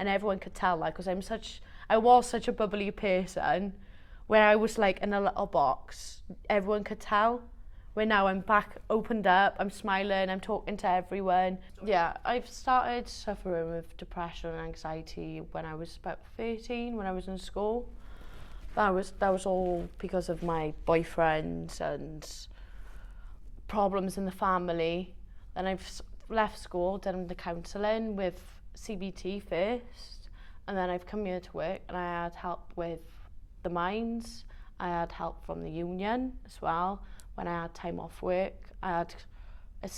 and everyone could tell, like, because I was such a bubbly person. When I was like in a little box, everyone could tell. Where now I'm back, opened up, I'm smiling, I'm talking to everyone. Yeah, I've started suffering with depression and anxiety when I was about 13, when I was in school. That was all because of my boyfriend and problems in the family. Then I've left school, done the counselling with CBT first, and then I've come here to work, and I had help with the mines. I had help from the union as well. When I had time off work, I had a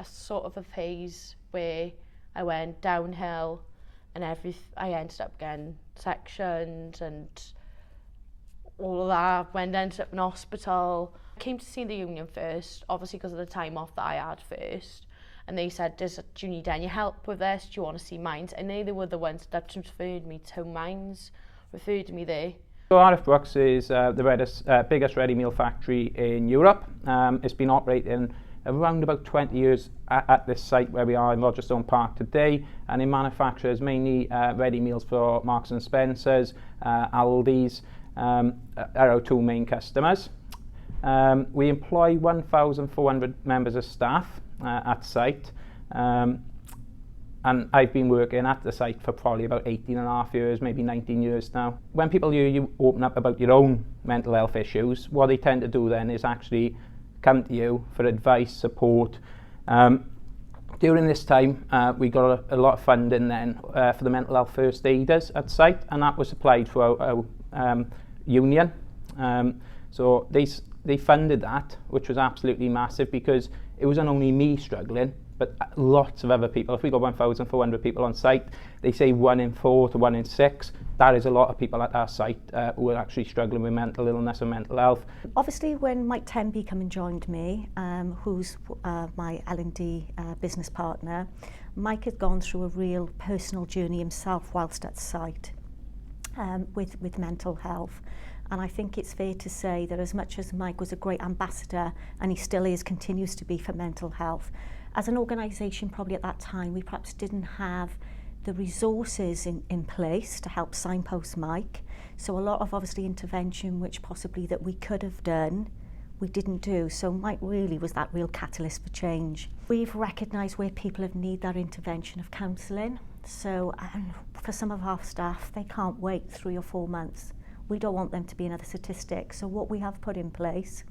sort of a phase where I went downhill, and I ended up getting sectioned and all of that. Ended up in hospital. I came to see the union first, obviously because of the time off that I had first. And they said, do you need any help with this? Do you want to see mines? And they were the ones that transferred me to mines, referred me there. So RF Brooks is the biggest ready meal factory in Europe. It's been operating around about 20 years at this site where we are in Rogerstone Park today, and it manufactures mainly ready meals for Marks and Spencer's, Aldi's, are our two main customers. We employ 1,400 members of staff at site, and I've been working at the site for probably about 18 and a half years, maybe 19 years now. When people hear you open up about your own mental health issues, what they tend to do then is actually come to you for advice, support. During this time, we got a lot of funding then for the mental health first aiders at site, and that was applied for our union. So they funded that, which was absolutely massive, because it wasn't only me struggling, but lots of other people. If we got 1,400 people on site, they say 1 in 4 to 1 in 6. That is a lot of people at our site who are actually struggling with mental illness and mental health. Obviously, when Mike Tenby came and joined me, who's my L&D business partner, Mike had gone through a real personal journey himself whilst at site with mental health. And I think it's fair to say that as much as Mike was a great ambassador, and he still is, continues to be, for mental health, as an organisation probably at that time we perhaps didn't have the resources in place to help signpost Mike. So a lot of obviously intervention which possibly that we could have done, we didn't do. So Mike really was that real catalyst for change. We've recognised where people have need that intervention of counselling. So for some of our staff, they can't wait 3 or 4 months. We don't want them to be another statistic. So what we have put in place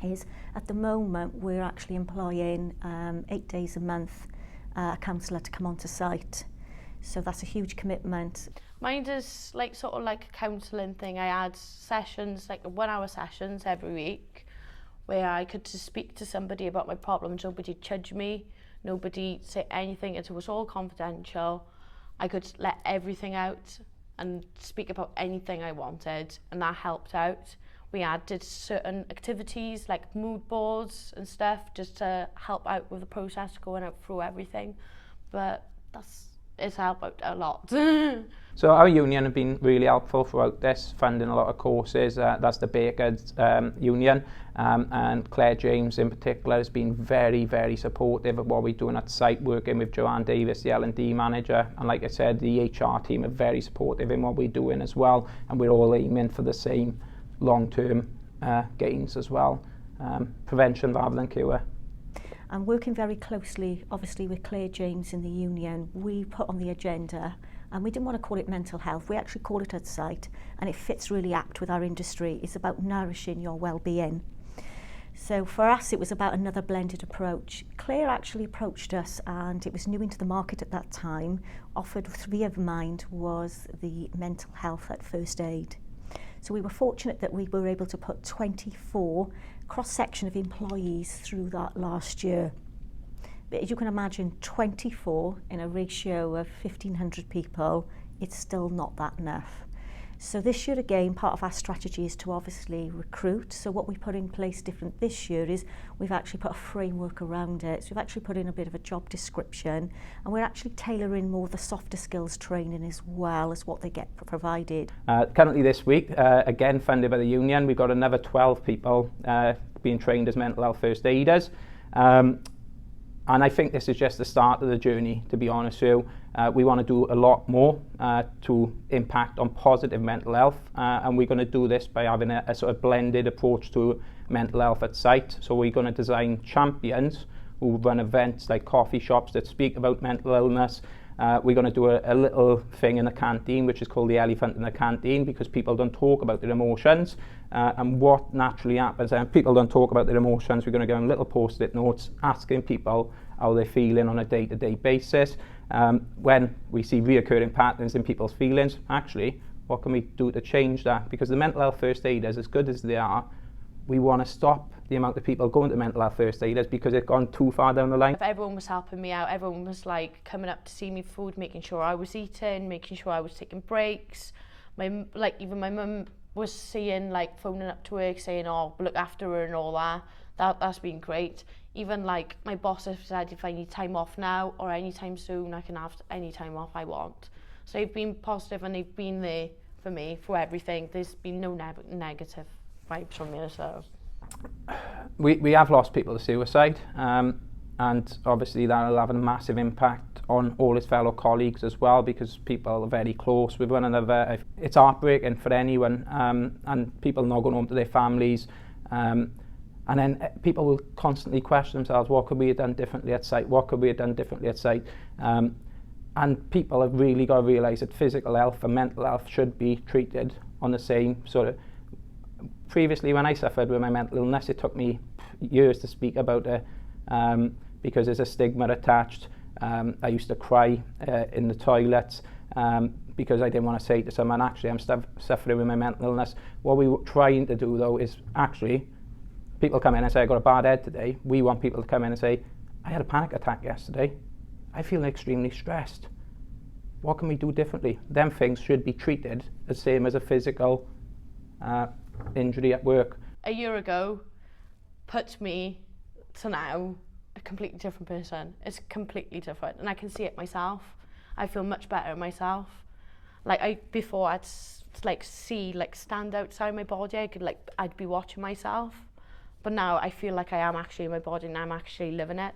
is, at the moment, we're actually employing 8 days a month a counsellor to come onto site. So that's a huge commitment. Mine is like sort of like a counselling thing. I had sessions, like 1-hour sessions every week, where I could just speak to somebody about my problems. Nobody judge me, nobody say anything. It was all confidential. I could let everything out and speak about anything I wanted, and that helped out. We did certain activities like mood boards and stuff just to help out with the process going out through everything. But it's helped out a lot. So our union have been really helpful throughout this, funding a lot of courses. That's the Bakers union, and Claire James in particular has been very, very supportive of what we're doing at site, working with Joanne Davis, the L&D manager, and like I said, the HR team are very supportive in what we're doing as well, and we're all aiming for the same long-term gains as well, prevention rather than cure. And working very closely, obviously, with Claire James in the union, we put on the agenda, and we didn't want to call it mental health, we actually call it at site, and it fits really apt with our industry. It's about nourishing your well-being. So for us, it was about another blended approach. Claire actually approached us, and it was new into the market at that time. Offered 3 of mine was the mental health at first aid. So we were fortunate that we were able to put 24 cross-section of employees through that last year. But as you can imagine, 24 in a ratio of 1,500 people, it's still not that enough. So this year again, part of our strategy is to obviously recruit. So what we put in place different this year is we've actually put a framework around it. So we've actually put in a bit of a job description, and we're actually tailoring more the softer skills training as well as what they get provided. Currently this week, again funded by the union, we've got another 12 people being trained as mental health first aiders. And I think this is just the start of the journey, to be honest with you. We want to do a lot more to impact on positive mental health, and we're going to do this by having a sort of blended approach to mental health at site. So we're going to design champions who run events like coffee shops that speak about mental illness. We're going to do a little thing in the canteen, which is called the elephant in the canteen, because people don't talk about their emotions. And what naturally happens, and people don't talk about their emotions, we're going to give them little post-it notes asking people how they're feeling on a day-to-day basis. When we see reoccurring patterns in people's feelings, actually, what can we do to change that? Because the mental health first aiders, as good as they are, we want to stop the amount of people going to mental health first aiders because it's gone too far down the line. If everyone was helping me out, everyone was like coming up to see me food, making sure I was eating, making sure I was taking breaks. Even my mum was seeing, like, phoning up to work saying, oh, look after her and all that. That's been great. Even like my boss has said if I need time off now or anytime soon, I can have any time off I want. So they've been positive and they've been there for me for everything. There's been no negative vibes from me. So we have lost people to suicide, and obviously that'll have a massive impact on all his fellow colleagues as well, because people are very close with one another. It's heartbreaking for anyone, and people not going home to their families. And then people will constantly question themselves, what could we have done differently at site? What could we have done differently at site? And people have really got to realise that physical health and mental health should be treated on the same sort of. Previously, when I suffered with my mental illness, it took me years to speak about it because there's a stigma attached. I used to cry in the toilets because I didn't want to say to someone, actually, I'm suffering with my mental illness. What we were trying to do, though, is actually, people come in and say, I got a bad head today. We want people to come in and say, I had a panic attack yesterday. I feel extremely stressed. What can we do differently? Them things should be treated the same as a physical injury at work. A year ago put me to now a completely different person. It's completely different, and I can see it myself. I feel much better myself. Like before I'd stand outside my body. I'd be watching myself. But now I feel like I am actually in my body and I'm actually living it.